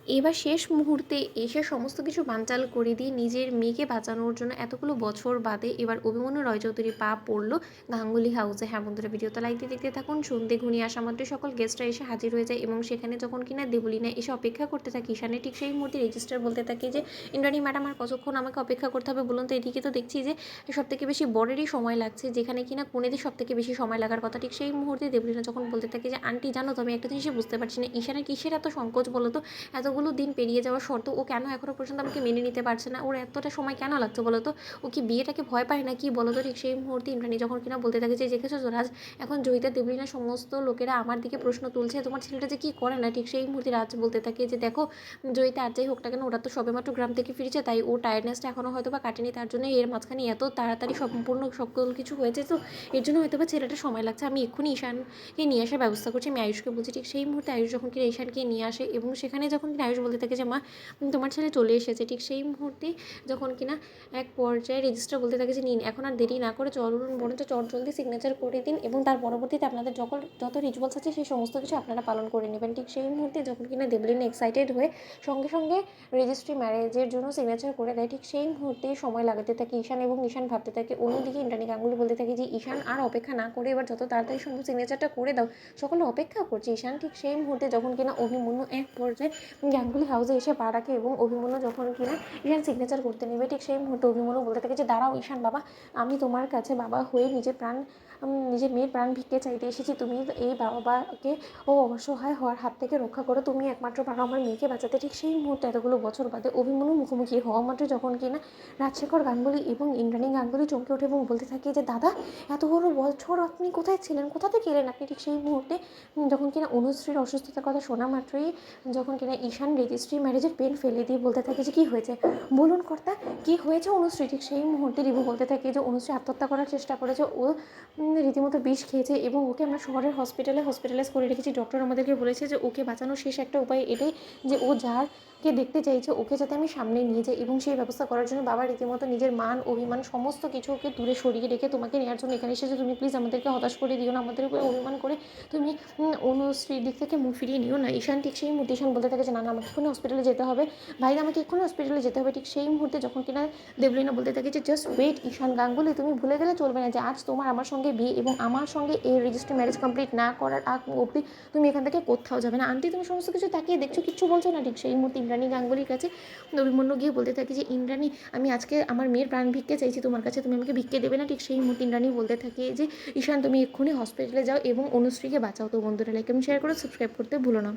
এবার শেষ মুহূর্তে এসে সমস্ত কিছু বানচাল করে দিয়ে নিজের মেয়েকে বাঁচানোর জন্য এতগুলো বছর বাদে এবার অভিমন্যু রায়চৌধুরী পা পড়লো গাঙ্গুলি হাউসে। হ্যাঁ বন্ধুরা, ভিডিওটা লাইক দিয়ে দেখতে থাকুন। সন্ধে ঘনিয়ে আসা মাত্রই সকল গেস্টরা এসে হাজির হয়ে যায় এবং সেখানে যখন কিনা দেবলীনা এসে অপেক্ষা করতে থাকে ঈশানের, ঠিক সেই মুহূর্তে রেজিস্টার বলতে থাকে যে ইন্দ্রাণী ম্যাডাম আর কতক্ষণ আমাকে অপেক্ষা করতে হবে বলুন তো। এদিকে তো দেখছি যে সব থেকে বেশি বরেরই সময় লাগছে, যেখানে কিনা কনেদের সব থেকে বেশি সময় লাগার কথা। ঠিক সেই মুহূর্তে দেবলীনা যখন বলতে থাকে যে আন্টি জানো তো আমি একটা জিনিসই বুঝতে পারছি না, ঈশানের কিসের এত সংকোচ বলো তো, এতগুলো দিন পেরিয়ে যাওয়ার শর্ত ও কেন এখনও পর্যন্ত আমাকে মেনে নিতে পারছে না, ওর এতটা সময় কেন লাগছে বলো তো, ও কি বিয়েটাকে ভয় পায় না কি বলো তো। ঠিক সেই মুহূর্তে ইন্দ্রাণী যখন কিনা বলতে থাকে যে দেখেছো তো রাজ, এখন জয়িতা দেবলীনা সমস্ত লোকেরা আমার দিকে প্রশ্ন তুলছে তোমার ছেলেটা যে কি করে না। ঠিক সেই মুহূর্তে রাজ বলতে থাকে যে দেখো জয়িতা আর যাই হোক না কেন ওরা তো সবেমাত্র গ্রাম থেকে ফিরেছে, তাই ও টায়ার্ডনেসটা এখনও হয়তো বা কাটেনি, তার জন্য এর মাঝখানে এত তাড়াতাড়ি সম্পূর্ণ সকল কিছু হয়েছে, তো এর জন্য হয়তো বা ছেলেটা সময় লাগছে। আমি এক্ষুনি ঈশানকে নিয়ে আসার ব্যবস্থা করছি, আমি আয়ুষকে বলছি। ঠিক সেই মুহূর্তে আয়ুষ যখন কিনা ঈশানকে নিয়ে আসে এবং সেখানে যখন কিনা আয়ুষ বলতে থাকে যে মা তোমার ছেলে চলে এসেছে। ঠিক সেই মুহূর্তেই যখন কিনা এক পর্যায়ে রেজিস্ট্রার বলতে থাকে যে নিন এখন আর দেরি না করে চলুন বরঞ্চ জলদি সিগনেচার করে দিন এবং তার পরবর্তীতে আপনাদের যত রিচুয়ালস আছে সেই সমস্ত কিছু আপনারা পালন করে নেবেন। ঠিক সেই মুহূর্তে যখন কিনা দেবলীনা এক্সাইটেড হয়ে সঙ্গে সঙ্গে রেজিস্ট্রি ম্যারেজের জন্য সিগনেচার করে দেয়। ঠিক সেই মুহূর্তেই সময় লাগাতে থাকে ঈশান এবং ঈশান ভাবতে থাকে, অন্যদিকে ইন্দ্রাণী গাঙ্গুলি বলতে থাকে যে ঈশান আর অপেক্ষা না করে এবার যত তাড়াতাড়ি সম্ভব সিগনেচারটা করে দাও, সকলে অপেক্ষা করছে। ঈশান ঠিক সেই মুহূর্তে যখন কিনা অভিমন্যু এক পর্যায়ে গাঙ্গুলি হাউসে এসে পা রাখে এবং অভিমন্যু যখন কিনা ঈশান সিগনেচার করতে নেবে, ঠিক সেই মুহূর্তে অভিমন্যু বলতে থাকে যে দাঁড়াও ঈশান বাবা, আমি তোমার কাছে বাবা হয়ে নিজের মেয়ের প্রাণ ভিক্ষে চাইতে এসেছি, তুমি এই বাবাকে ও অসহায় হওয়ার হাত থেকে রক্ষা করো, তুমি একমাত্র পারো আমার মেয়েকে বাঁচাতে। ঠিক সেই মুহূর্তে এতগুলো বছর বাদে অভিমন্যু মুখোমুখি হওয়া মাত্র যখন কিনা রাজশেখর গাঙ্গুলি এবং ইন্দ্রাণী গাঙ্গুলি চমকে ওঠে এবং বলতে থাকে যে দাদা এত বড় বছর আপনি কোথায় ছিলেন, কোথা থেকে এলেন আপনি। ঠিক সেই মুহূর্তে যখন কিনা অনুশ্রীর অসুস্থতার কথা শোনা মাত্রই যখন কিনা ঈশান রেজিস্ট্রি ম্যারেজের পেন ফেলে দিয়ে বলতে থাকে যে কী হয়েছে বলুন কর্তা, কী হয়েছে অনুশ্রী। ঠিক সেই মুহূর্তে রিভু বলতে থাকে যে অনুশ্রী আত্মহত্যা করার চেষ্টা করেছে, ও রীতিমতো বিষ খেয়েছে এবং ওকে আমরা শহরের হসপিটালাইজ করে রেখেছি। ডক্টর আমাদেরকে বলেছে যে ওকে বাঁচানোর শেষ একটা উপায় এটাই যে ও যারকে দেখতে চাইছে ওকে যাতে আমি সামনে নিয়ে যাই, এবং সেই ব্যবস্থা করার জন্য বাবা রীতিমতো নিজের মান অভিমান সমস্ত কিছু ওকে দূরে সরিয়ে রেখে তোমাকে নেওয়ার জন্য এখানে এসেছে। তুমি প্লিজ আমাদেরকে হতাশ করে দিও না, আমাদের উপরে অভিমান করে তুমি অনুশ্রীর দিক থেকে মুখ ফিরিয়ে নিও না। ঈশান ঠিক সেই মুহূর্তে ঈশান বলতে থাকে যে না না আমাকে এক্ষুনি হসপিটালে যেতে হবে, ভাই আমাকে এক্ষুনি হসপিটালে যেতে হবে। ঠিক সেই মুহূর্তে যখন কিনা দেবলীনা বলতে থাকে যে জাস্ট ওয়েট ঈশান গাঙ্গুলি, তুমি ভুলে গেলে চলবে না যে আজ তোমার আমার সঙ্গে বিয়ে এবং আমার সঙ্গে এই রেজিস্ট্রি ম্যারেজ কমপ্লিট না করার আগ অবধি তুমি এখান থেকে কোথাও যাবে না। আন্টি তুমি সমস্ত কিছু তাকিয়ে দেখছো, কিচ্ছু বলছো না। ঠিক সেই মুহূর্তে ইন্দ্রাণী গাঙ্গুলির কাছে অভিমন্যু গিয়ে বলতে থাকে যে ইন্দ্রাণী আমি আজকে আমার মেয়ের প্রাণ ভিক্ষে চাইছি তোমার কাছে, তুমি আমাকে ভিক্ষে দেবে না। ঠিক সেই মুহূর্তে ইন্দ্রাণী বলতে থাকে যে ঈশান তুমি এক্ষুনি হসপিটালে যাও এবং অনুশ্রীকে বাঁচাও। তো বন্ধুরা লাইক এবং শেয়ার করে সাবস্ক্রাইব করতে ভুলো না।